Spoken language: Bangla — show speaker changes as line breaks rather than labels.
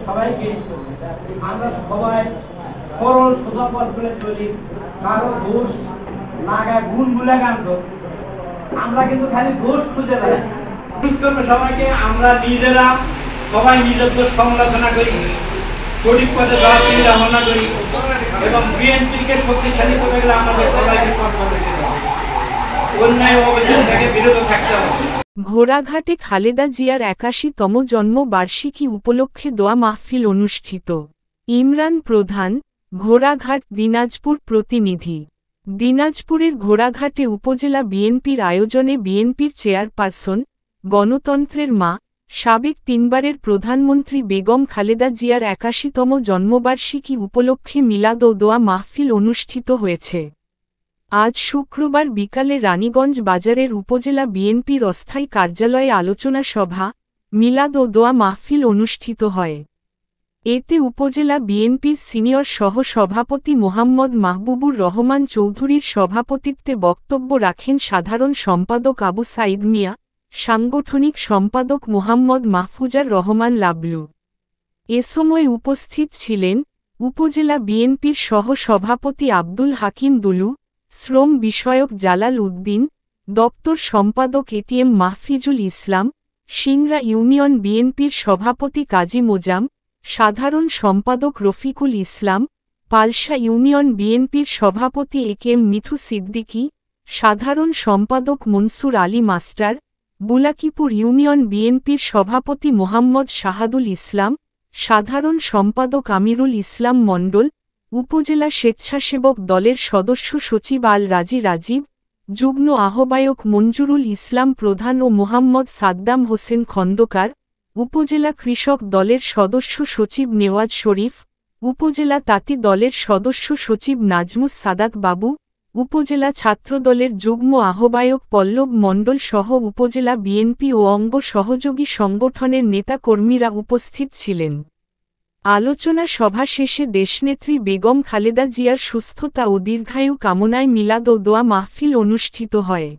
সবাইকে আমরা সবাই সরল সোজা পথ বলে চলি, কারো দোষ লাগা গুণগুলা গান। আমরা কিন্তু খালি দোষ খুঁজে বেড়াই। সবাইকে আমরা নিজেরা সবাই নিজের দোষ সমালোচনা করি, সঠিক পথে যাওয়ার চিন্তা ভাবনা করি এবং বিএনপিকে শক্তিশালী করতে গেলে আমাদের সবাইকে অন্যায় অভিযোগ থেকে বিরত থাকতে হবে।
ঘোড়াঘাটে খালেদা জিয়ার ৮১তম জন্মবার্ষিকী উপলক্ষে দোয়া মাহফিল অনুষ্ঠিত। ইমরান প্রধান, ঘোড়াঘাট দিনাজপুর প্রতিনিধি। দিনাজপুরের ঘোড়াঘাটে উপজেলা বিএনপির আয়োজনে বিএনপির চেয়ারপারসন, গণতন্ত্রের মা, সাবেক তিনবারের প্রধানমন্ত্রী বেগম খালেদা জিয়ার ৮১তম জন্মবার্ষিকী উপলক্ষে মিলাদ ও দোয়া মাহফিল অনুষ্ঠিত হয়েছে। আজ শুক্রবার বিকালে রানীগঞ্জ বাজারের উপজেলা বিএনপির অস্থায়ী কার্যালয়ে আলোচনা সভা, মিলাদ ও দোয়া মাহফিল অনুষ্ঠিত হয়। এতে উপজেলা বিএনপির সিনিয়র সহ-সভাপতি মোহাম্মদ মাহবুবুর রহমান চৌধুরীর সভাপতিত্বে বক্তব্য রাখেন সাধারণ সম্পাদক আবু সাইদ মিয়া, সাংগঠনিক সম্পাদক মোহাম্মদ মাহফুজার রহমান লাবলু। এ সময় উপস্থিত ছিলেন উপজেলা বিএনপির সহ-সভাপতি আব্দুল হাকিম দুলু, শ্রম বিষয়ক জালাল উদ্দিন, দপ্তর সম্পাদক এটিএম মাহফিজুল ইসলাম, সিংড়া ইউনিয়ন বিএনপির সভাপতি কাজী মোজাম, সাধারণ সম্পাদক রফিকুল ইসলাম, পালশা ইউনিয়ন বিএনপির সভাপতি একেএম মিঠু সিদ্দিকী, সাধারণ সম্পাদক মনসুর আলী মাস্টার, বুলাকিপুর ইউনিয়ন বিএনপির সভাপতি মোহাম্মদ শাহাদুল ইসলাম, সাধারণ সম্পাদক আমিরুল ইসলাম মণ্ডল, উপজেলা স্বেচ্ছাসেবক দলের সদস্য সচিব আল রাজি রাজীব, যুগ্ম আহ্বায়ক মঞ্জুরুল ইসলাম প্রধান ও মোহাম্মদ সাদ্দাম হোসেন খন্দকার, উপজেলা কৃষক দলের সদস্য সচিব নেওয়াজ শরীফ, উপজেলা তাঁতি দলের সদস্য সচিব নাজমুস সাদাত বাবু, উপজেলা ছাত্রদলের যুগ্ম আহ্বায়ক পল্লব মণ্ডল সহ উপজেলা বিএনপি ও অঙ্গ সহযোগী সংগঠনের নেতাকর্মীরা উপস্থিত ছিলেন। আলোচনা সভা শেষে দেশনেত্রী বেগম খালেদা জিয়ার সুস্থতা ও দীর্ঘায়ু কামনায় মিলাদ ও দোয়া মাহফিল অনুষ্ঠিত হয়।